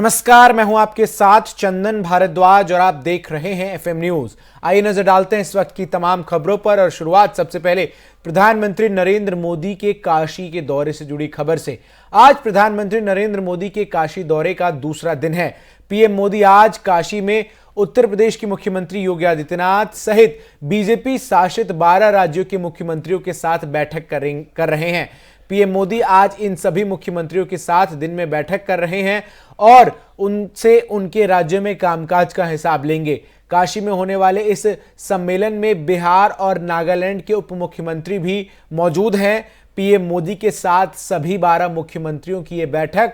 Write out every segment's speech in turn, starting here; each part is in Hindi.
नमस्कार, मैं हूं आपके साथ चंदन भारद्वाज और आप देख रहे हैं एफएम न्यूज। आइए नजर डालते हैं इस वक्त की तमाम खबरों पर और शुरुआत सबसे पहले प्रधानमंत्री नरेंद्र मोदी के काशी के दौरे से जुड़ी खबर से। आज प्रधानमंत्री नरेंद्र मोदी के काशी दौरे का दूसरा दिन है। पीएम मोदी आज काशी में उत्तर प्रदेश के मुख्यमंत्री योगी आदित्यनाथ सहित बीजेपी शासित 12 राज्यों के मुख्यमंत्रियों के साथ बैठक कर रहे हैं। पीएम मोदी आज इन सभी मुख्यमंत्रियों के साथ दिन में बैठक कर रहे हैं और उनसे उनके राज्य में कामकाज का हिसाब लेंगे। काशी में होने वाले इस सम्मेलन में बिहार और नागालैंड के उप मुख्यमंत्री भी मौजूद हैं। पीएम मोदी के साथ सभी 12 मुख्यमंत्रियों की यह बैठक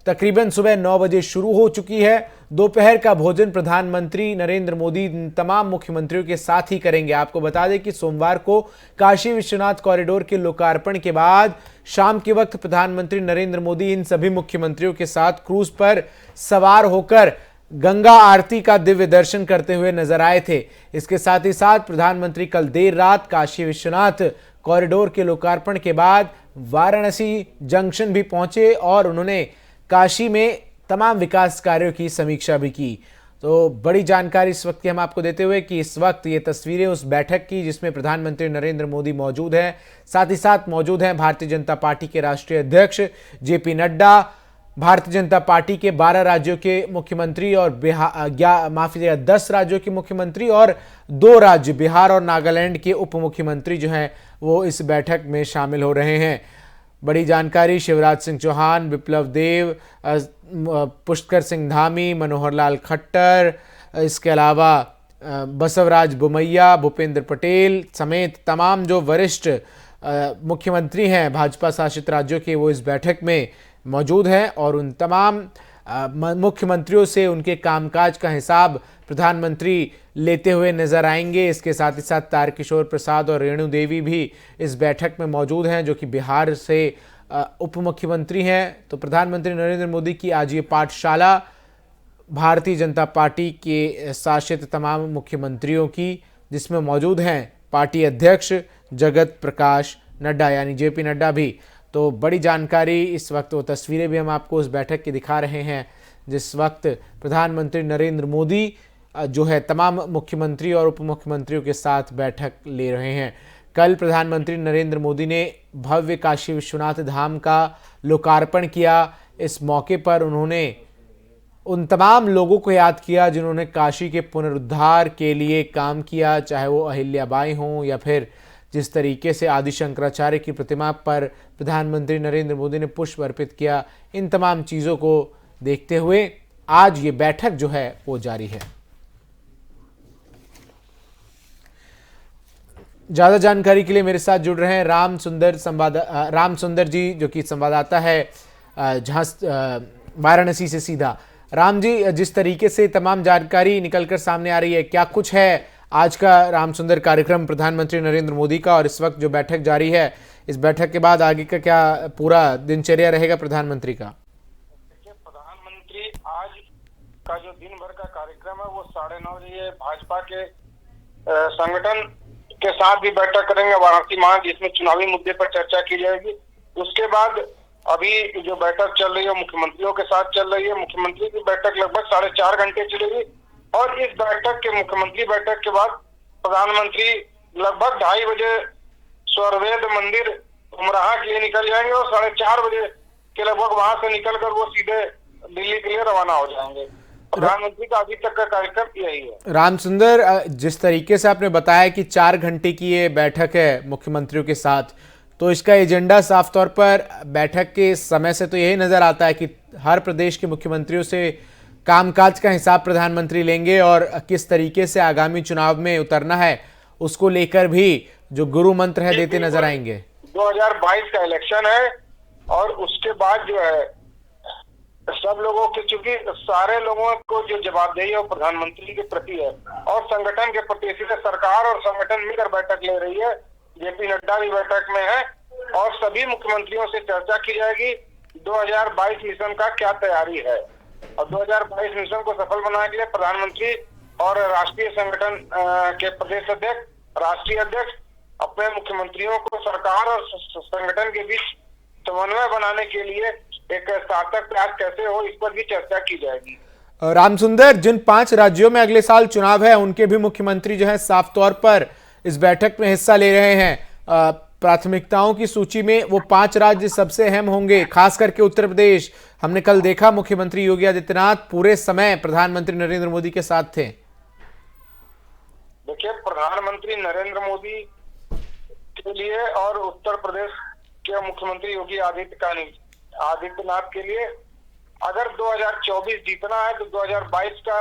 तकरीबन सुबह 9 बजे शुरू हो चुकी है। दोपहर का भोजन प्रधानमंत्री नरेंद्र मोदी तमाम मुख्यमंत्रियों के साथ ही करेंगे। आपको बता दें कि सोमवार को काशी विश्वनाथ कॉरिडोर के लोकार्पण के बाद शाम के वक्त प्रधानमंत्री नरेंद्र मोदी इन सभी मुख्यमंत्रियों के साथ क्रूज पर सवार होकर गंगा आरती का दिव्य दर्शन करते हुए नजर आए थे। इसके साथ ही साथ प्रधानमंत्री कल देर रात काशी विश्वनाथ कॉरिडोर के लोकार्पण के बाद वाराणसी जंक्शन भी पहुंचे और उन्होंने काशी में तमाम विकास कार्यों की समीक्षा भी की। तो बड़ी जानकारी इस वक्त की हम आपको देते हुए कि इस वक्त ये तस्वीरें उस बैठक की जिसमें प्रधानमंत्री नरेंद्र मोदी मौजूद हैं। साथ ही साथ मौजूद हैं भारतीय जनता पार्टी के राष्ट्रीय अध्यक्ष जेपी नड्डा, भारतीय जनता पार्टी के 12 राज्यों के मुख्यमंत्री और 10 राज्यों के मुख्यमंत्री और 2 राज्य बिहार और नागालैंड के उप मुख्यमंत्री जो हैं वो इस बैठक में शामिल हो रहे हैं। बड़ी जानकारी शिवराज सिंह चौहान, विप्लव देव, पुष्कर सिंह धामी, मनोहर लाल खट्टर, इसके अलावा बसवराज बोमैया, भूपेंद्र पटेल समेत तमाम जो वरिष्ठ मुख्यमंत्री हैं भाजपा शासित राज्यों के वो इस बैठक में मौजूद हैं और उन तमाम मुख्यमंत्रियों से उनके कामकाज का हिसाब प्रधानमंत्री लेते हुए नजर आएंगे। इसके साथ ही साथ तारकिशोर प्रसाद और रेणु देवी भी इस बैठक में मौजूद हैं जो कि बिहार से उप मुख्यमंत्री हैं। तो प्रधानमंत्री नरेंद्र मोदी की आज ये पाठशाला भारतीय जनता पार्टी के शासित तमाम मुख्यमंत्रियों की, जिसमें मौजूद हैं पार्टी अध्यक्ष जगत प्रकाश नड्डा यानी जेपी नड्डा भी। तो बड़ी जानकारी इस वक्त, वो तस्वीरें भी हम आपको उस बैठक की दिखा रहे हैं जिस वक्त प्रधानमंत्री नरेंद्र मोदी जो है तमाम मुख्यमंत्री और उप मुख्यमंत्रियों के साथ बैठक ले रहे हैं। कल प्रधानमंत्री नरेंद्र मोदी ने भव्य काशी विश्वनाथ धाम का लोकार्पण किया। इस मौके पर उन्होंने उन तमाम लोगों को याद किया जिन्होंने काशी के पुनरुद्धार के लिए काम किया, चाहे वो अहिल्याबाई हों या फिर जिस तरीके से आदि शंकराचार्य की प्रतिमा पर प्रधानमंत्री नरेंद्र मोदी ने पुष्प अर्पित किया। इन तमाम चीज़ों को देखते हुए आज ये बैठक जो है वो जारी है। ज़्यादा जानकारी के लिए मेरे साथ जुड़ रहे हैं राम सुंदर जी जो कि संवाददाता है जहाँ वाराणसी से सीधा। राम जी, जिस तरीके से तमाम जानकारी निकलकर सामने आ रही है, क्या कुछ है आज का राम सुंदर कार्यक्रम प्रधानमंत्री नरेंद्र मोदी का और इस वक्त जो बैठक जारी है, इस बैठक के बाद आगे का क्या पूरा दिनचर्या रहेगा प्रधानमंत्री का? प्रधानमंत्री आज का जो दिन भर का कार्यक्रम है वो 9:30 बजे भाजपा के संगठन के साथ भी बैठक करेंगे वाराणसी में, जिसमें चुनावी मुद्दे पर चर्चा की जाएगी। उसके बाद अभी जो बैठक चल रही है मुख्यमंत्रियों के साथ चल रही है। मुख्यमंत्री की बैठक लगभग 4.5 घंटे चलेगी और इस बैठक के मुख्यमंत्री बैठक के बाद प्रधानमंत्री लगभग 2:30 बजे स्वर्वेद मंदिर उमराहा के लिए निकल जाएंगे और 4:30 बजे के लगभग वहां से निकलकर वो सीधे दिल्ली के लिए रवाना हो जाएंगे। प्रधानमंत्री का अभी तक का कार्यक्रम यही है। राम सुंदर, जिस तरीके से आपने बताया कि 4 घंटे की ये बैठक है मुख्यमंत्रियों के साथ, तो इसका एजेंडा साफ तौर पर बैठक के समय से तो यही नजर आता है कि हर प्रदेश के मुख्यमंत्रियों से कामकाज का हिसाब प्रधानमंत्री लेंगे और किस तरीके से आगामी चुनाव में उतरना है उसको लेकर भी जो गुरु मंत्र है देते नजर आएंगे। 2022 का इलेक्शन है और उसके बाद जो है सब लोगों के, चूंकि सारे लोगों को जो जवाबदेही है वो प्रधानमंत्री के प्रति है और संगठन के प्रति, इसलिए सरकार और संगठन मिलकर बैठक ले रही है। जेपी नड्डा भी बैठक में है और सभी मुख्यमंत्रियों से चर्चा की जाएगी 2022 मिशन का क्या तैयारी है और 2022 मिशन को सफल बनाने के लिए प्रधानमंत्री और राष्ट्रीय संगठन के प्रदेश अध्यक्ष, राष्ट्रीय अध्यक्ष अपने मुख्यमंत्रियों को सरकार और संगठन के बीच समन्वय बनाने के लिए एक सार्थक प्रयास कैसे हो, इस पर भी चर्चा की जाएगी। रामसुंदर, जिन 5 राज्यों में अगले साल चुनाव है उनके भी मुख्यमंत्री जो है साफ तौर पर इस बैठक में हिस्सा ले रहे हैं। प्राथमिकताओं की सूची में वो 5 राज्य सबसे अहम होंगे, खास करके उत्तर प्रदेश। हमने कल देखा मुख्यमंत्री योगी आदित्यनाथ पूरे समय प्रधानमंत्री नरेंद्र मोदी के साथ थे। देखिए, प्रधानमंत्री नरेंद्र मोदी के लिए और उत्तर प्रदेश के मुख्यमंत्री योगी आदित्यनाथ के लिए अगर 2024 जीतना है तो 2022 का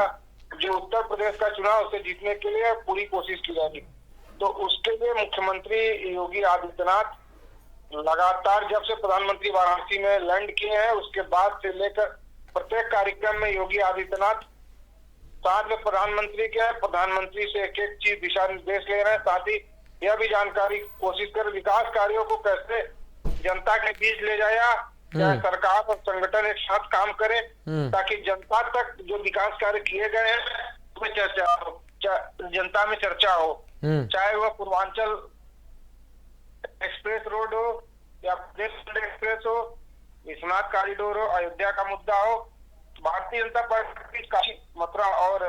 जो उत्तर प्रदेश का चुनाव उसे जीतने के लिए पूरी कोशिश की जाएगी। तो उसके लिए मुख्यमंत्री योगी आदित्यनाथ लगातार जब से प्रधानमंत्री वाराणसी में लैंड किए हैं उसके बाद से लेकर प्रत्येक कार्यक्रम में योगी आदित्यनाथ साथ में प्रधानमंत्री के प्रधानमंत्री से एक एक चीज दिशा निर्देश ले रहे हैं। साथ ही यह भी जानकारी कोशिश कर विकास कार्यों को कैसे जनता के बीच ले जाया, चाहे सरकार और संगठन एक साथ काम करें ताकि जनता तक जो विकास कार्य किए गए हैं उसमें चर्चा हो, जनता में चर्चा हो, चाहे वह पूर्वांचल एक्सप्रेस रोड हो या प्रदेश एक्सप्रेस हो, विश्वनाथ कॉरिडोर हो, अयोध्या का मुद्दा हो, भारतीय जनता पार्टी काफी मथुरा और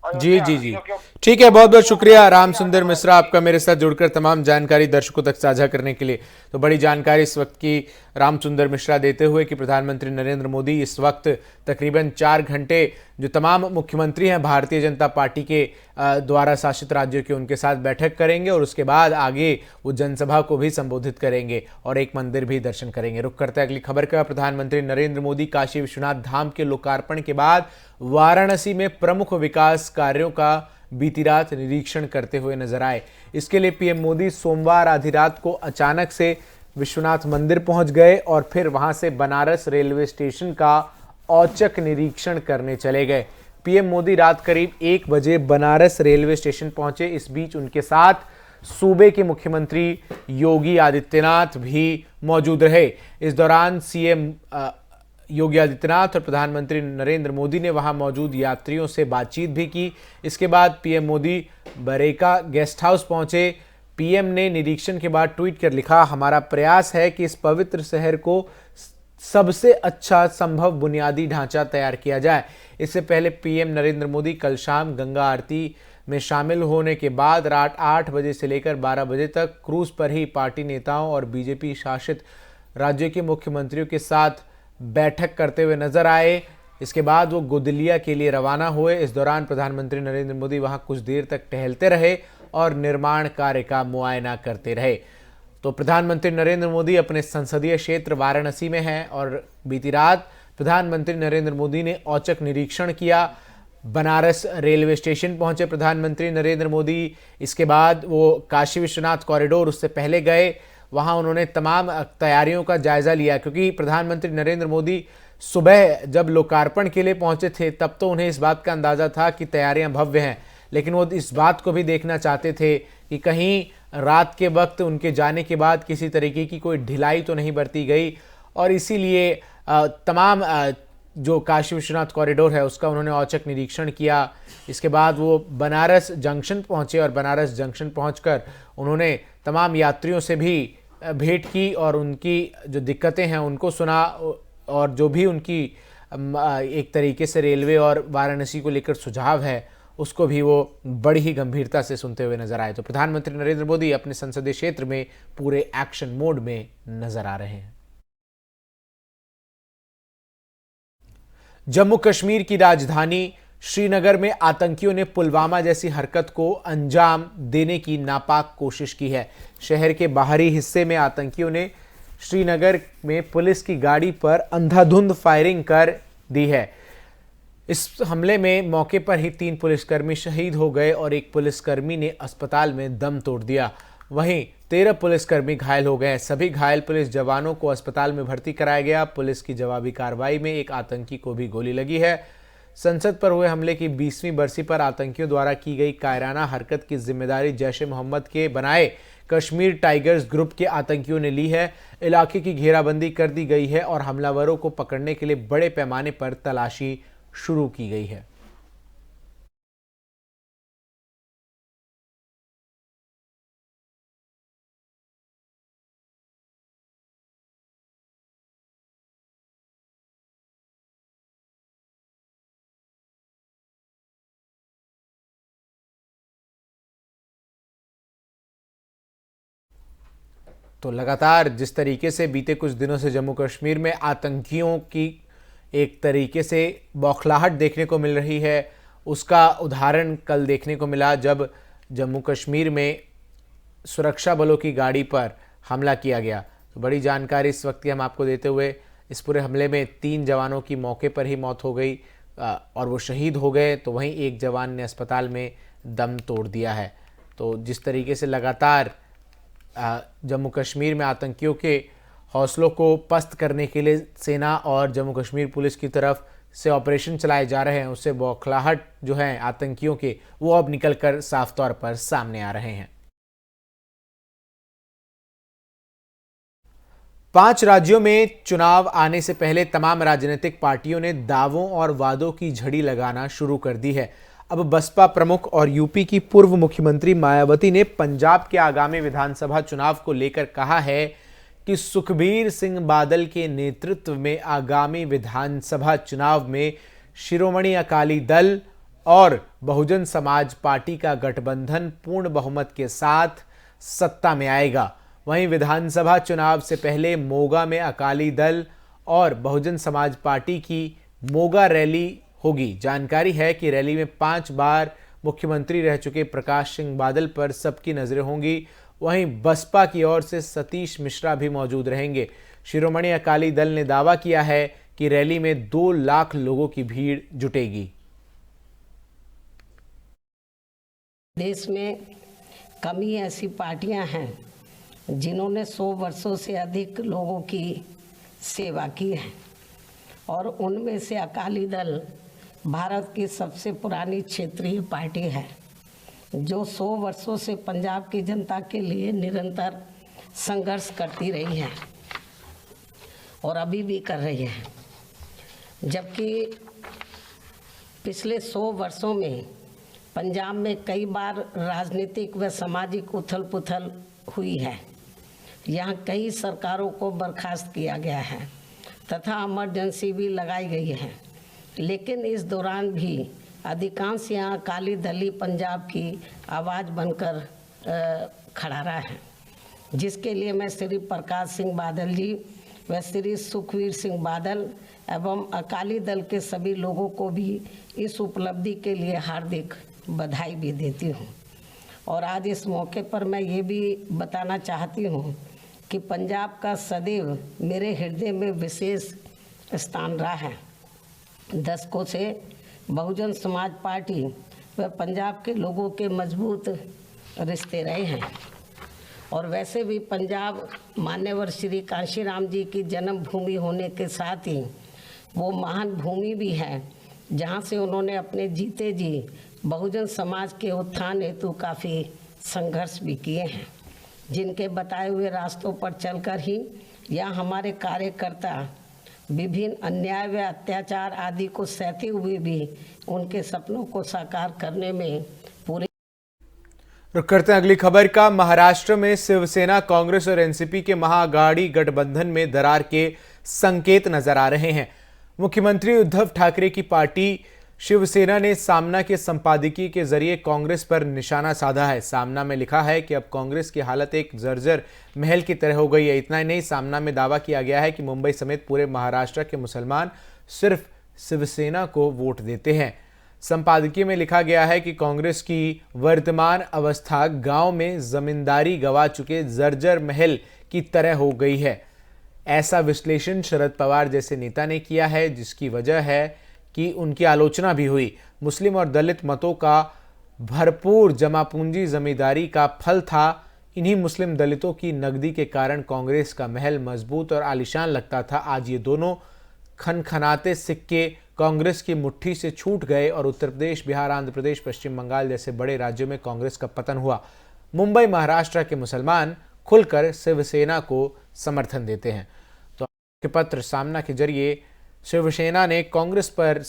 जी जी जी, ठीक है। बहुत बहुत शुक्रिया रामसुंदर मिश्रा आपका मेरे साथ जुड़कर तमाम जानकारी दर्शकों तक साझा करने के लिए। तो बड़ी जानकारी इस वक्त की रामसुंदर मिश्रा देते हुए कि प्रधानमंत्री नरेंद्र मोदी इस वक्त तकरीबन 4 घंटे जो तमाम मुख्यमंत्री हैं भारतीय जनता पार्टी के द्वारा शासित राज्यों के उनके साथ बैठक करेंगे और उसके बाद आगे वो जनसभा को भी संबोधित करेंगे और एक मंदिर भी दर्शन करेंगे। रुक करते हैं अगली खबर का। प्रधानमंत्री नरेंद्र मोदी काशी विश्वनाथ धाम के लोकार्पण के बाद वाराणसी में प्रमुख विकास कार्यों का बीती रात निरीक्षण करते हुए नजर आए। इसके लिए पीएम मोदी सोमवार आधी रात को अचानक से विश्वनाथ मंदिर पहुंच गए और फिर वहां से बनारस रेलवे स्टेशन का औचक निरीक्षण करने चले गए। पीएम मोदी रात करीब 1 बजे बनारस रेलवे स्टेशन पहुंचे। इस बीच उनके साथ सूबे के मुख्यमंत्री योगी आदित्यनाथ भी मौजूद रहे। इस दौरान सीएम योगी आदित्यनाथ और प्रधानमंत्री नरेंद्र मोदी ने वहां मौजूद यात्रियों से बातचीत भी की। इसके बाद PM Modi Bareka guest house पहुंचे। पीएम ने निरीक्षण के बाद ट्वीट कर लिखा, हमारा प्रयास है कि इस पवित्र शहर को सबसे अच्छा संभव बुनियादी ढांचा तैयार किया जाए। इससे पहले पीएम नरेंद्र मोदी कल शाम गंगा आरती में शामिल होने के बाद रात 8 बजे से लेकर 12 बजे तक क्रूज पर ही पार्टी नेताओं और बीजेपी शासित राज्यों के मुख्यमंत्रियों के साथ बैठक करते हुए नजर आए। इसके बाद वो गोदलिया के लिए रवाना हुए। इस दौरान प्रधानमंत्री नरेंद्र मोदी वहां कुछ देर तक टहलते रहे और निर्माण कार्य का मुआयना करते रहे। तो प्रधानमंत्री नरेंद्र मोदी अपने संसदीय क्षेत्र वाराणसी में हैं और बीती रात प्रधानमंत्री नरेंद्र मोदी ने औचक निरीक्षण किया। बनारस रेलवे स्टेशन पहुंचे प्रधानमंत्री नरेंद्र मोदी। इसके बाद वो काशी विश्वनाथ कॉरिडोर उससे पहले गए, वहां उन्होंने तमाम तैयारियों का जायजा लिया क्योंकि प्रधानमंत्री नरेंद्र मोदी सुबह जब लोकार्पण के लिए पहुंचे थे तब तो उन्हें इस बात का अंदाजा था कि तैयारियां भव्य हैं, लेकिन वो इस बात को भी देखना चाहते थे कि कहीं रात के वक्त उनके जाने के बाद किसी तरीके की कोई ढिलाई तो नहीं बरती गई। और इसीलिए तमाम जो काशी विश्वनाथ कॉरिडोर है उसका उन्होंने औचक निरीक्षण किया। इसके बाद वो बनारस जंक्शन पहुंचे और बनारस जंक्शन पहुंचकर उन्होंने तमाम यात्रियों से भी भेंट की और उनकी जो दिक्कतें हैं उनको सुना और जो भी उनकी एक तरीके से रेलवे और वाराणसी को लेकर सुझाव है उसको भी वो बड़ी ही गंभीरता से सुनते हुए नजर आए। तो प्रधानमंत्री नरेंद्र मोदी अपने संसदीय क्षेत्र में पूरे एक्शन मोड में नजर आ रहे हैं। जम्मू कश्मीर की राजधानी श्रीनगर में आतंकियों ने पुलवामा जैसी हरकत को अंजाम देने की नापाक कोशिश की है। शहर के बाहरी हिस्से में आतंकियों ने श्रीनगर में पुलिस की गाड़ी पर अंधाधुंध फायरिंग कर दी है। इस हमले में मौके पर ही 3 पुलिसकर्मी शहीद हो गए और एक पुलिसकर्मी ने अस्पताल में दम तोड़ दिया। वहीं 13 पुलिसकर्मी घायल हो गए। सभी घायल पुलिस जवानों को अस्पताल में भर्ती कराया गया। पुलिस की जवाबी कार्रवाई में एक आतंकी को भी गोली लगी है। संसद पर हुए हमले की 20वीं बरसी पर आतंकियों द्वारा की गई कायराना हरकत की जिम्मेदारी जैश ए मोहम्मद के बनाए कश्मीर टाइगर्स ग्रुप के आतंकियों ने ली है। इलाके की घेराबंदी कर दी गई है और हमलावरों को पकड़ने के लिए बड़े पैमाने पर तलाशी शुरू की गई है। तो लगातार जिस तरीके से बीते कुछ दिनों से जम्मू कश्मीर में आतंकियों की एक तरीके से बौखलाहट देखने को मिल रही है, उसका उदाहरण कल देखने को मिला जब जम्मू कश्मीर में सुरक्षा बलों की गाड़ी पर हमला किया गया। तो बड़ी जानकारी इस वक्त की हम आपको देते हुए, इस पूरे हमले में 3 जवानों की मौके पर ही मौत हो गई और वो शहीद हो गए, तो वहीं एक जवान ने अस्पताल में दम तोड़ दिया है। तो जिस तरीके से लगातार जम्मू कश्मीर में आतंकियों के हौसलों को पस्त करने के लिए सेना और जम्मू कश्मीर पुलिस की तरफ से ऑपरेशन चलाए जा रहे हैं, उससे बौखलाहट जो है आतंकियों के, वो अब निकलकर साफ तौर पर सामने आ रहे हैं। 5 राज्यों में चुनाव आने से पहले तमाम राजनीतिक पार्टियों ने दावों और वादों की झड़ी लगाना शुरू कर दी है। अब बसपा प्रमुख और यूपी की पूर्व मुख्यमंत्री मायावती ने पंजाब के आगामी विधानसभा चुनाव को लेकर कहा है कि सुखबीर सिंह बादल के नेतृत्व में आगामी विधानसभा चुनाव में शिरोमणि अकाली दल और बहुजन समाज पार्टी का गठबंधन पूर्ण बहुमत के साथ सत्ता में आएगा। वहीं विधानसभा चुनाव से पहले मोगा में अकाली दल और बहुजन समाज पार्टी की मोगा रैली होगी। जानकारी है कि रैली में 5 बार मुख्यमंत्री रह चुके प्रकाश सिंह बादल पर सबकी नजरें होंगी। वहीं बसपा की ओर से सतीश मिश्रा भी मौजूद रहेंगे। शिरोमणि अकाली दल ने दावा किया है कि रैली में 2 लाख लोगों की भीड़ जुटेगी। देश में कम ही ऐसी पार्टियां हैं जिन्होंने 100 वर्षों से अधिक लोगों की सेवा की है और उनमें से अकाली दल भारत की सबसे पुरानी क्षेत्रीय पार्टी है जो 100 वर्षों से पंजाब की जनता के लिए निरंतर संघर्ष करती रही है और अभी भी कर रही है। जबकि पिछले 100 वर्षों में पंजाब में कई बार राजनीतिक व सामाजिक उथल पुथल हुई है। यहाँ कई सरकारों को बर्खास्त किया गया है तथा इमरजेंसी भी लगाई गई है, लेकिन इस दौरान भी अधिकांश यहाँ अकाली दल ही पंजाब की आवाज़ बनकर खड़ा रहा है, जिसके लिए मैं श्री प्रकाश सिंह बादल जी व श्री सुखबीर सिंह बादल एवं अकाली दल के सभी लोगों को भी इस उपलब्धि के लिए हार्दिक बधाई भी देती हूँ। और आज इस मौके पर मैं ये भी बताना चाहती हूँ कि पंजाब का सदैव मेरे हृदय में विशेष स्थान रहा है। दशकों से बहुजन समाज पार्टी व पंजाब के लोगों के मजबूत रिश्ते रहे हैं और वैसे भी पंजाब मान्यवर श्री कांशीराम जी की जन्मभूमि होने के साथ ही वो महान भूमि भी है जहाँ से उन्होंने अपने जीते जी बहुजन समाज के उत्थान हेतु काफ़ी संघर्ष भी किए हैं, जिनके बताए हुए रास्तों पर चलकर ही यह हमारे कार्यकर्ता विभिन्न अन्याय व अत्याचार आदि को सहते हुए भी उनके सपनों को साकार करने में पूरे। रुक करते हैं अगली खबर का। महाराष्ट्र में शिवसेना, कांग्रेस और एनसीपी के महाअघाड़ी गठबंधन में दरार के संकेत नजर आ रहे हैं। मुख्यमंत्री उद्धव ठाकरे की पार्टी शिवसेना ने सामना के संपादकीय के जरिए कांग्रेस पर निशाना साधा है। सामना में लिखा है कि अब कांग्रेस की हालत एक जर्जर महल की तरह हो गई है। इतना ही नहीं, सामना में दावा किया गया है कि मुंबई समेत पूरे महाराष्ट्र के मुसलमान सिर्फ शिवसेना को वोट देते हैं। संपादकीय में लिखा गया है कि कांग्रेस की वर्तमान अवस्था गांव में जमींदारी गंवा चुके जर्जर महल की तरह हो गई है। ऐसा विश्लेषण शरद पवार जैसे नेता ने किया है, जिसकी वजह है कि उनकी आलोचना भी हुई। मुस्लिम और दलित मतों का भरपूर जमापूंजी जमींदारी का फल था। इन्हीं मुस्लिम दलितों की नकदी के कारण कांग्रेस का महल मजबूत और आलीशान लगता था। आज ये दोनों खनखनाते सिक्के कांग्रेस की मुट्ठी से छूट गए और उत्तर प्रदेश, बिहार, आंध्र प्रदेश, पश्चिम बंगाल जैसे बड़े राज्यों में कांग्रेस का पतन हुआ। मुंबई, महाराष्ट्र के मुसलमान खुलकर शिवसेना को समर्थन देते हैं। तो पत्र सामना के जरिए शिवसेना ने कांग्रेस पर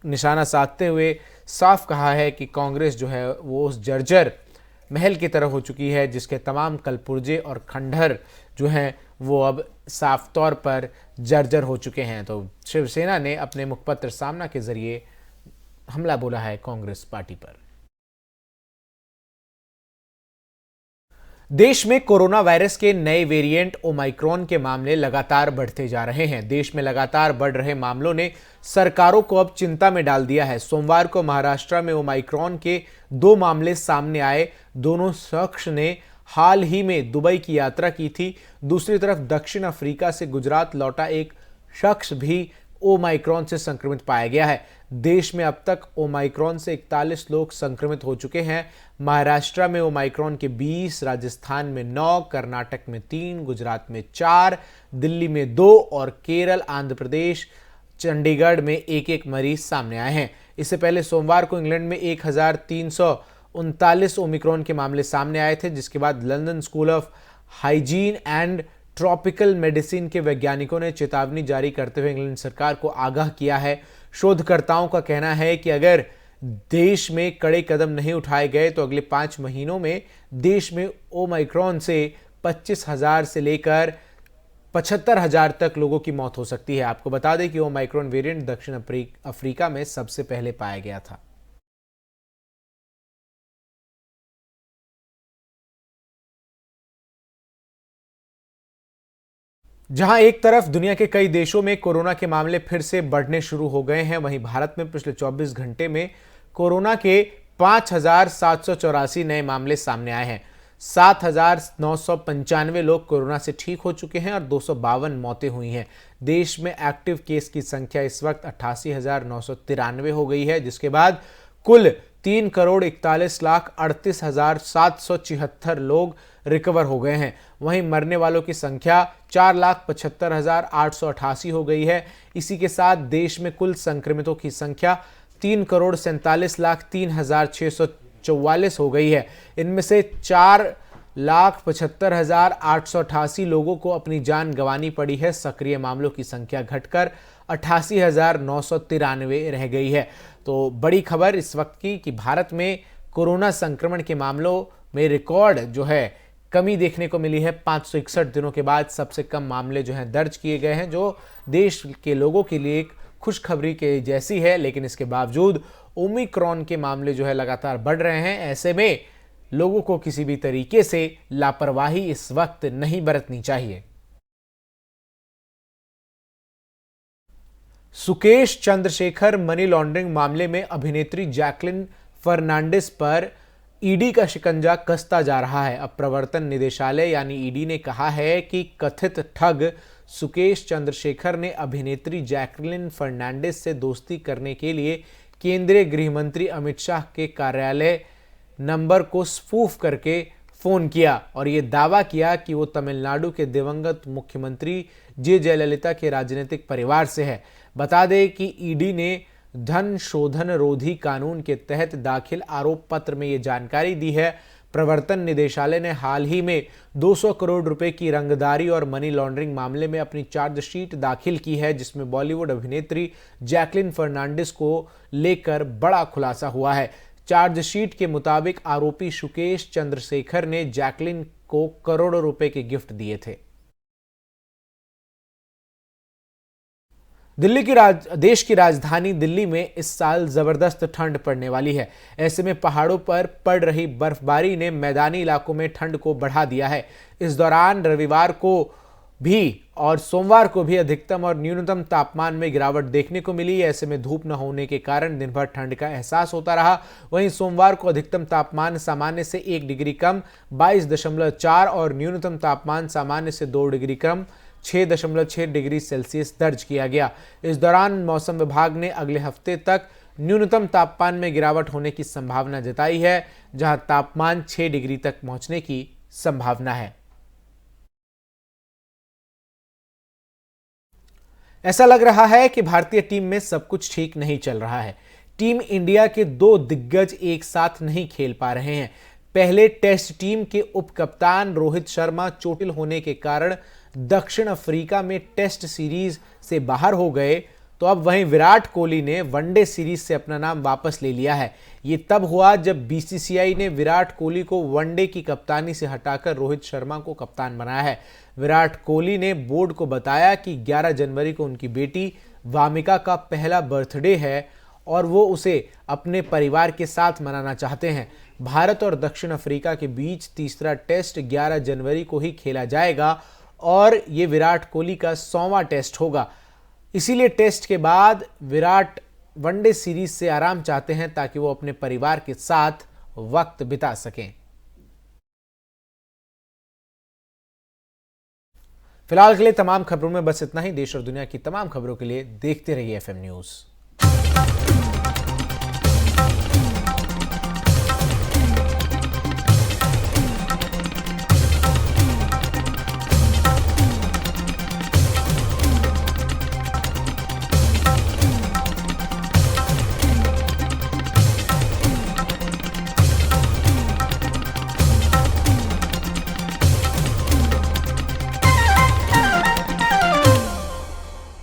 निशाना साधते हुए साफ कहा है कि कांग्रेस जो है वो उस जर्जर महल की तरह हो चुकी है, जिसके तमाम कलपुर्जे और खंडहर जो हैं वो अब साफ तौर पर जर्जर हो चुके हैं। तो शिवसेना ने अपने मुखपत्र सामना के जरिए हमला बोला है कांग्रेस पार्टी पर। देश में कोरोना वायरस के नए वेरिएंट ओमाइक्रॉन के मामले लगातार बढ़ते जा रहे हैं। देश में लगातार बढ़ रहे मामलों ने सरकारों को अब चिंता में डाल दिया है। सोमवार को महाराष्ट्र में ओमाइक्रॉन के 2 मामले सामने आए। दोनों शख्स ने हाल ही में दुबई की यात्रा की थी। दूसरी तरफ दक्षिण अफ्रीका से गुजरात लौटा एक शख्स भी ओमाइक्रॉन से संक्रमित पाया गया है। देश में अब तक ओमाइक्रॉन से 41 लोग संक्रमित हो चुके हैं। महाराष्ट्र में ओमाइक्रॉन के 20, राजस्थान में 9, कर्नाटक में 3, गुजरात में 4, दिल्ली में 2 और केरल, आंध्र प्रदेश, चंडीगढ़ में एक मरीज सामने आए हैं। इससे पहले सोमवार को इंग्लैंड में 1339 ओमिक्रॉन के मामले सामने आए थे, जिसके बाद London school of hygiene and tropical medicine के वैज्ञानिकों ने चेतावनी जारी करते हुए इंग्लैंड सरकार को आगाह किया है। शोधकर्ताओं का कहना है कि अगर देश में कड़े कदम नहीं उठाए गए तो अगले 5 महीनों में देश में ओमाइक्रॉन से 25,000 से लेकर 75,000 तक लोगों की मौत हो सकती है। आपको बता दें कि ओमाइक्रॉन वेरिएंट दक्षिण अफ्रीका में सबसे पहले पाया गया था। जहां एक तरफ दुनिया के कई देशों में कोरोना के मामले फिर से बढ़ने शुरू हो गए हैं, वहीं भारत में पिछले 24 घंटे में कोरोना के 5,784 नए मामले सामने आए हैं। 7,995 लोग कोरोना से ठीक हो चुके हैं और 252 मौतें हुई हैं। देश में एक्टिव केस की संख्या इस वक्त 88,993 हो गई है, जिसके बाद कुल 3,41,38,776 लोग रिकवर हो गए हैं। वहीं मरने वालों की संख्या 4,75,888 हो गई है। इसी के साथ देश में कुल संक्रमितों की संख्या 3,47,03,644 हो गई है। इनमें से 4,75,888 लोगों को अपनी जान गंवानी पड़ी है। सक्रिय मामलों की संख्या घटकर 88,993 रह गई है। तो बड़ी खबर इस वक्त की कि भारत में कोरोना संक्रमण के मामलों में रिकॉर्ड जो है कमी देखने को मिली है। 561 दिनों के बाद सबसे कम मामले जो हैं दर्ज किए गए हैं, जो देश के लोगों के लिए एक खुशखबरी के जैसी है। लेकिन इसके बावजूद ओमिक्रॉन के मामले जो है लगातार बढ़ रहे हैं। ऐसे में लोगों को किसी भी तरीके से लापरवाही इस वक्त नहीं बरतनी चाहिए। सुकेश चंद्रशेखर मनी लॉन्ड्रिंग मामले में अभिनेत्री जैकलिन फर्नांडिस पर ईडी का शिकंजा कसता जा रहा है। अब प्रवर्तन निदेशालय यानी ईडी ने कहा है कि कथित ठग सुकेश चंद्रशेखर ने अभिनेत्री जैकलिन फर्नांडिस से दोस्ती करने के लिए केंद्रीय गृह मंत्री अमित शाह के कार्यालय नंबर को स्पूफ करके फोन किया और ये दावा किया कि वो तमिलनाडु के दिवंगत मुख्यमंत्री जे जयललिता के राजनीतिक परिवार से है। बता दें कि ईडी ने धन शोधन रोधी कानून के तहत दाखिल आरोप पत्र में ये जानकारी दी है। प्रवर्तन निदेशालय ने हाल ही में 200 करोड़ रुपए की रंगदारी और मनी लॉन्ड्रिंग मामले में अपनी चार्जशीट दाखिल की है, जिसमें बॉलीवुड अभिनेत्री जैकलिन फर्नांडिस को लेकर बड़ा खुलासा हुआ है। चार्जशीट के मुताबिक आरोपी सुकेश चंद्रशेखर ने जैकलिन को करोड़ों रुपए के गिफ्ट दिए थे। देश की राजधानी दिल्ली में इस साल जबरदस्त ठंड पड़ने वाली है। ऐसे में पहाड़ों पर पड़ रही बर्फबारी ने मैदानी इलाकों में ठंड को बढ़ा दिया है। इस दौरान रविवार को भी और सोमवार को भी अधिकतम और न्यूनतम तापमान में गिरावट देखने को मिली। ऐसे में धूप न होने के कारण दिन भर ठंड का एहसास होता रहा। वहीं सोमवार को अधिकतम तापमान सामान्य से 1 डिग्री कम 22.4 और न्यूनतम तापमान सामान्य से 2 डिग्री कम 6.6 डिग्री सेल्सियस दर्ज किया गया। इस दौरान मौसम विभाग ने अगले हफ्ते तक न्यूनतम तापमान में गिरावट होने की संभावना जताई है, जहां तापमान 6 डिग्री तक पहुंचने की संभावना है। ऐसा लग रहा है कि भारतीय टीम में सब कुछ ठीक नहीं चल रहा है। टीम इंडिया के 2 दिग्गज एक साथ नहीं खेल पा रहे हैं। पहले टेस्ट टीम के उप कप्तान रोहित शर्मा चोटिल होने के कारण दक्षिण अफ्रीका में टेस्ट सीरीज से बाहर हो गए, तो अब वहीं विराट कोहली ने वनडे सीरीज से अपना नाम वापस ले लिया है। ये तब हुआ जब बीसीसीआई ने विराट कोहली को वनडे की कप्तानी से हटाकर रोहित शर्मा को कप्तान बनाया है। विराट कोहली ने बोर्ड को बताया कि 11 जनवरी को उनकी बेटी वामिका का पहला बर्थडे है और वो उसे अपने परिवार के साथ मनाना चाहते हैं। भारत और दक्षिण अफ्रीका के बीच तीसरा टेस्ट 11 जनवरी को ही खेला जाएगा और ये विराट कोहली का 100वां टेस्ट होगा। इसीलिए टेस्ट के बाद विराट वनडे सीरीज से आराम चाहते हैं ताकि वो अपने परिवार के साथ वक्त बिता सकें। फिलहाल के लिए तमाम खबरों में बस इतना ही। देश और दुनिया की तमाम खबरों के लिए देखते रहिए FM न्यूज़।